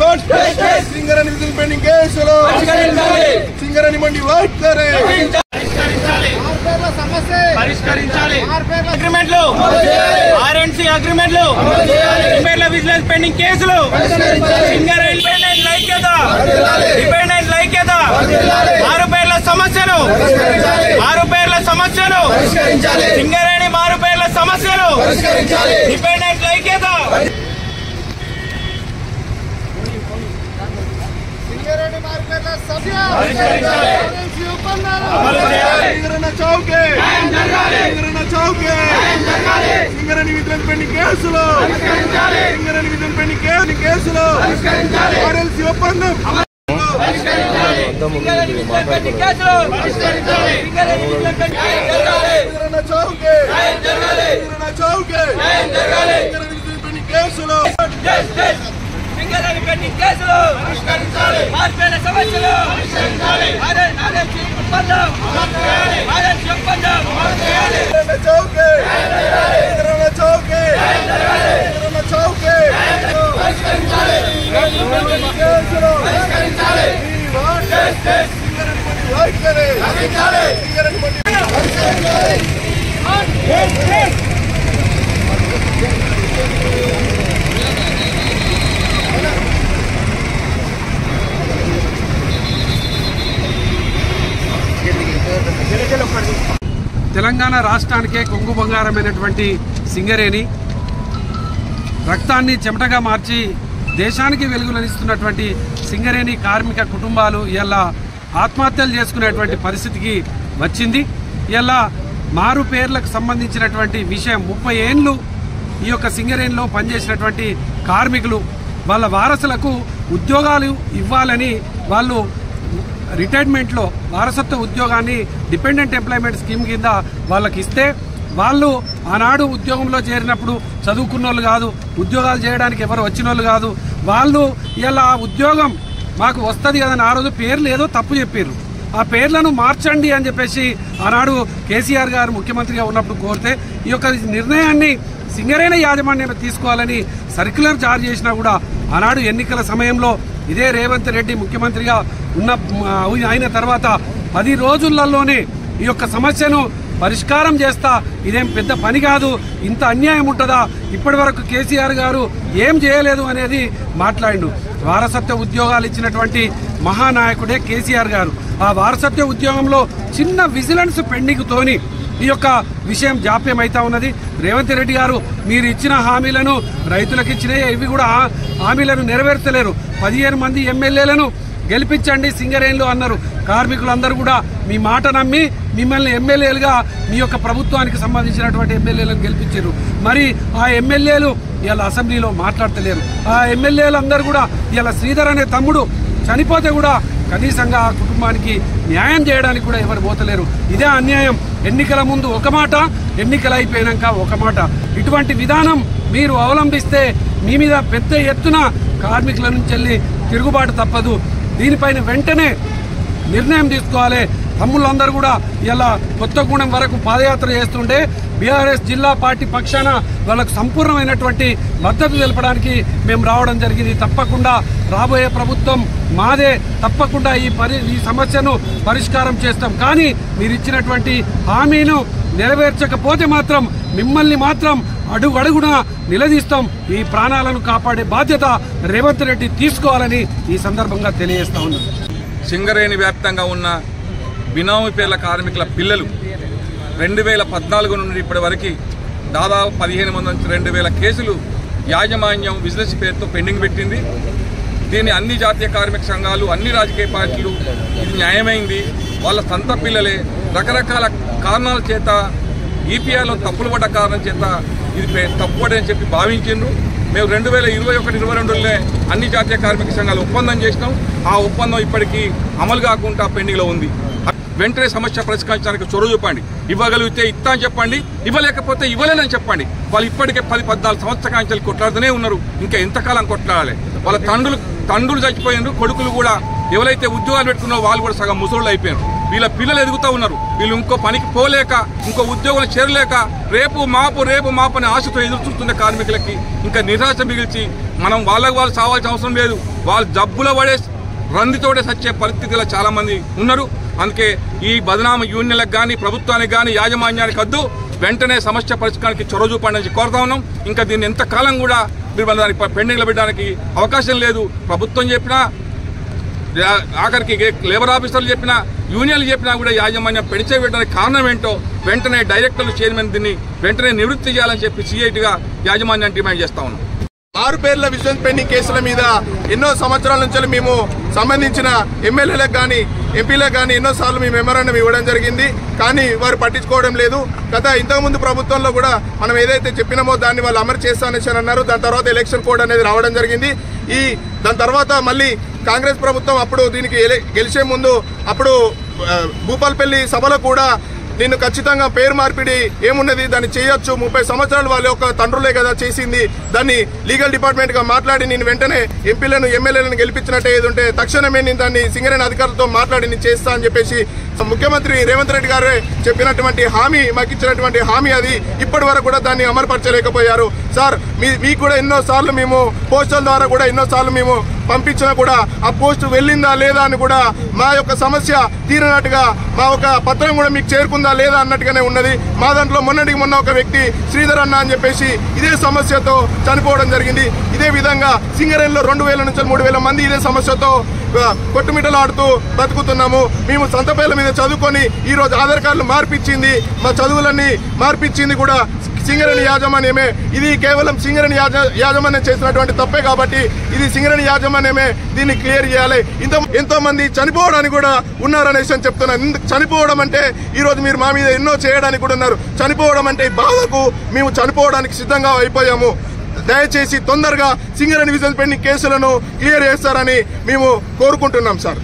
want justice. Singareni whistle pending కేసులు సింగరేణి మండి what కరే పరిష్కరించాలి. అగ్రిమెంట్లు RNC అగ్రిమెంట్లు vigilance pending కేసులు సింగరేణి డిపెండెంట్ ఐక్యత మారుపేర్ల సమస్యలు సింగరేణి మారుపేర్ల సమస్యలు డిపెండెంట్ ఐక్యత సింగరేణి విజిలెన్స్ పెండింగ్ కేసులు ఆర్ఎల్సీ ఒప్పందం సింగరేణి పెండింగ్ కేసులు మార్పేల సమస్యలు ఒప్పందం తెలంగాణ రాష్ట్రానికే కొంగు బంగారమైనటువంటి సింగరేణి రక్తాన్ని చెమటగా మార్చి దేశానికి వెలుగులనిస్తున్నటువంటి సింగరేణి కార్మిక కుటుంబాలు ఇలా ఆత్మహత్యలు చేసుకునేటువంటి పరిస్థితికి వచ్చింది. ఇలా మారు పేర్లకు సంబంధించినటువంటి విషయం 30 ఏళ్ళు ఈ యొక్క సింగరేణిలో పనిచేసినటువంటి కార్మికులు వాళ్ళ వారసులకు ఉద్యోగాలు ఇవ్వాలని వాళ్ళు రిటైర్మెంట్లో వారసత్వ ఉద్యోగాన్ని డిపెండెంట్ ఎంప్లాయ్మెంట్ స్కీమ్ కింద వాళ్ళకి ఇస్తే వాళ్ళు ఆనాడు ఉద్యోగంలో చేరినప్పుడు చదువుకున్న వాళ్ళు కాదు, ఉద్యోగాలు చేయడానికి ఎవరు వచ్చిన వాళ్ళు కాదు. వాళ్ళు ఇలా ఉద్యోగం మాకు వస్తుంది కదని ఆ రోజు పేర్లు ఏదో తప్పు చెప్పారు. ఆ పేర్లను మార్చండి అని చెప్పేసి ఆనాడు కేసీఆర్ గారు ముఖ్యమంత్రిగా ఉన్నప్పుడు కోరితే ఈ యొక్క నిర్ణయాన్ని సింగరేణి యాజమాన్యం తీసుకోవాలని సర్క్యులర్ జారీ చేసినా కూడా ఆనాడు ఎన్నికల సమయంలో ఇదే రేవంత్ రెడ్డి ముఖ్యమంత్రిగా అయిన తర్వాత 10 రోజులలోనే ఈ యొక్క సమస్యను పరిష్కారం చేస్తా, ఇదేం పెద్ద పని కాదు, ఇంత అన్యాయం ఉంటుందా, ఇప్పటి వరకు కేసీఆర్ గారు ఏం చేయలేదు అనేది మాట్లాడిండు. వారసత్వ ఉద్యోగాలు ఇచ్చినటువంటి మహానాయకుడే కేసీఆర్ గారు. ఆ వారసత్వ ఉద్యోగంలో చిన్న విజిలెన్స్ పెండింగ్తోని ఈ యొక్క విషయం జాప్యం అవుతా ఉన్నది. రేవంత్ రెడ్డి గారు మీరు ఇచ్చిన హామీలను రైతులకు ఇచ్చినాయి, ఇవి కూడా హామీలను నెరవేర్చలేరు. 15 మంది ఎమ్మెల్యేలను గెలిపించండి సింగరేణిలో అన్నారు. కార్మికులందరూ కూడా మీ మాట నమ్మి మిమ్మల్ని ఎమ్మెల్యేలుగా మీ యొక్క ప్రభుత్వానికి సంబంధించినటువంటి ఎమ్మెల్యేలను గెలిపించారు. మరి ఆ ఎమ్మెల్యేలు ఇలా అసెంబ్లీలో మాట్లాడతలేరు. ఆ ఎమ్మెల్యేలందరూ కూడా ఇలా శ్రీధర్ అనే తమ్ముడు చనిపోతే కూడా కనీసంగా ఆ కుటుంబానికి న్యాయం చేయడానికి కూడా ఎవరు పోతలేరు. ఇదే అన్యాయం. ఎన్నికల ముందు ఒక మాట, ఎన్నికలు అయిపోయినాక ఒక మాట. ఇటువంటి విధానం మీరు అవలంబిస్తే మీ మీద పెద్ద ఎత్తున కార్మికుల నుంచి వెళ్ళి తిరుగుబాటు తప్పదు. దీనిపైన వెంటనే నిర్ణయం తీసుకోవాలి. తమ్ముళ్ళందరూ కూడా ఇలా కొత్తగూడెం వరకు పాదయాత్ర చేస్తుంటే బీఆర్ఎస్ జిల్లా పార్టీ పక్షాన వాళ్ళకు సంపూర్ణమైనటువంటి మద్దతు తెలపడానికి మేము రావడం జరిగింది. తప్పకుండా రాబోయే ప్రభుత్వం మాదే, తప్పకుండా ఈ సమస్యను పరిష్కారం చేస్తాం. కానీ మీరు ఇచ్చినటువంటి హామీను నెరవేర్చకపోతే మాత్రం మిమ్మల్ని మాత్రం అడుగడుగునా నిలదీస్తాం. ఈ ప్రాణాలను కాపాడే బాధ్యత రేవంత్ రెడ్డి తీసుకోవాలని ఈ సందర్భంగా తెలియజేస్తా ఉన్నాం. సింగరేణి వ్యాప్తంగా ఉన్న బినామీ పేర్ల కార్మికుల పిల్లలు 2014 నుండి ఇప్పటి వరకు దాదాపు 1500 నుంచి 2000 కేసులు యాజమాన్యం విజిలెన్స్ పేరుతో పెండింగ్ పెట్టింది. దీన్ని అన్ని జాతీయ కార్మిక సంఘాలు, అన్ని రాజకీయ పార్టీలు ఇది న్యాయమైంది, వాళ్ళ సొంత పిల్లలే రకరకాల కారణాల చేత ఈపీఆర్లో తప్పులు పడ్డ కారణం చేత ఇది తప్పుపడని చెప్పి భావించిండ్రు. మేము 2021-22లోనే అన్ని జాతీయ కార్మిక సంఘాలు ఒప్పందం చేసినాం. ఆ ఒప్పందం ఇప్పటికీ అమలు కాకుండా పెండింగ్లో ఉంది. వెంటనే సమస్య పరిష్కరించడానికి చొరవ చూపండి. ఇవ్వగలిగితే ఇస్తా అని చెప్పండి, ఇవ్వలేకపోతే ఇవ్వలేనని చెప్పండి. వాళ్ళు ఇప్పటికే 10-14 సంవత్సరాల కాంచెలు కొట్లాడుతూనే ఉన్నారు. ఇంకా ఎంతకాలం కొట్లాడాలి? వాళ్ళ తండ్రులు చచ్చిపోయినారు, కొడుకులు కూడా ఎవరైతే ఉద్యోగాలు పెట్టుకున్నారో వాళ్ళు కూడా సగం ముసళ్ళు అయిపోయారు. వీళ్ళ పిల్లలు ఎదుగుతూ ఉన్నారు. వీళ్ళు ఇంకో పనికి పోలేక, ఇంకో ఉద్యోగం చేరలేక రేపు మాపు అనే ఆశతో ఎదురు చూస్తున్న కార్మికులకి ఇంకా నిరాశ మిగిల్చి మనం వాళ్ళు సావాల్సిన అవసరం లేదు. వాళ్ళు జబ్బుల పడే రందితోటే సచ్చే పరిస్థితిలో చాలా మంది ఉన్నారు. అందుకే ఈ బదనామ యూనియన్లకు కానీ ప్రభుత్వానికి కానీ యాజమాన్యానికి వద్దు, వెంటనే సమస్య పరిష్కారానికి చొరవ చూపండి అని కోరుతా ఉన్నాం. ఇంకా దీన్ని ఎంతకాలం కూడా మీరు దానికి పెండింగ్లో పెట్టడానికి అవకాశం లేదు. ప్రభుత్వం చెప్పినా, ఆఖరికి లేబర్ ఆఫీసర్లు చెప్పినా, యూనియన్లు చెప్పినా కూడా యాజమాన్యం పెంచే పెట్టడానికి కారణం ఏంటో వెంటనే డైరెక్టర్లు చైర్మన్ దీన్ని వెంటనే నివృత్తి చేయాలని చెప్పి సిఐటిగా యాజమాన్యాన్ని డిమాండ్ చేస్తా ఉన్నాం. మారు పేర్ల విజిలెన్స్ పెండింగ్ కేసుల మీద ఎన్నో సంవత్సరాల నుంచి మేము సంబంధించిన ఎమ్మెల్యేలకు కానీ ఎంపీలకు కానీ ఎన్నోసార్లు మేము మెమోరాండం ఇవ్వడం జరిగింది. కానీ వారు పట్టించుకోవడం లేదు. గత ఇంతకుముందు ప్రభుత్వంలో కూడా మనం ఏదైతే చెప్పినామో దాన్ని వాళ్ళు అమలు చేస్తానని అన్నారు. దాని తర్వాత ఎలక్షన్ కోడ్ అనేది రావడం జరిగింది. దాని తర్వాత మళ్ళీ కాంగ్రెస్ ప్రభుత్వం అప్పుడు దీనికి గెలిచే ముందు అప్పుడు భూపాల్పల్లి సభలో కూడా నేను ఖచ్చితంగా పేరు మార్పిడి ఏమున్నది, దాన్ని చేయొచ్చు, 30 సంవత్సరాలు వాళ్ళ యొక్క తండ్రులే కదా చేసింది, దాన్ని లీగల్ డిపార్ట్మెంట్గా మాట్లాడి నేను వెంటనే ఎంపీలను ఎమ్మెల్యేలను గెలిపించినట్టే ఏది ఉంటే తక్షణమే నేను దాన్ని సింగరేణి అధికారులతో మాట్లాడి నేను చేస్తా అని చెప్పేసి ముఖ్యమంత్రి రేవంత్ రెడ్డి గారే చెప్పినటువంటి హామీ, మాకు ఇచ్చినటువంటి హామీ అది ఇప్పటి వరకు కూడా దాన్ని అమలుపరచలేకపోయారు. సార్ మీకు కూడా ఎన్నోసార్లు మేము పోస్టల్ ద్వారా కూడా ఎన్నోసార్లు మేము పంపించినా కూడా ఆ పోస్టు వెళ్ళిందా లేదా అని కూడా మా యొక్క సమస్య తీరినట్టుగా మా ఒక పత్రం కూడా మీకు చేరుకుందా లేదా అన్నట్టుగానే ఉన్నది. మా దాంట్లో మొన్న ఒక వ్యక్తి శ్రీధర్ అన్న అని చెప్పేసి ఇదే సమస్యతో చనిపోవడం జరిగింది. ఇదే విధంగా సింగరేణిలో 2000 నుంచి 3000 మంది ఇదే సమస్యతో కొట్టుమిట్టలాడుతూ బతుకుతున్నాము. మేము సంతపేల మీద చదువుకొని ఈరోజు ఆధార్ కార్డులు మార్పిచ్చింది, మా చదువులన్నీ మార్పిచ్చింది కూడా సింగరేణి యాజమాన్యమే. ఇది కేవలం సింగరేణి యాజమాన్యం చేసినటువంటి తప్పే కాబట్టి ఇది సింగరేణి యాజమాన్యమే దీన్ని క్లియర్ చేయాలి. ఎంతో మంది చనిపోవడానికి కూడా ఉన్నారనేసి చెప్తున్నాను. చనిపోవడం అంటే ఈరోజు మీరు మా మీద ఎన్నో చేయడానికి కూడా ఉన్నారు. చనిపోవడం అంటే ఈ బాధకు మేము చనిపోవడానికి సిద్ధంగా అయిపోయాము. దయచేసి తొందరగా సింగరేణి విజిలెన్స్ పెండింగ్ కేసులను క్లియర్ చేస్తారని మేము కోరుకుంటున్నాం సార్.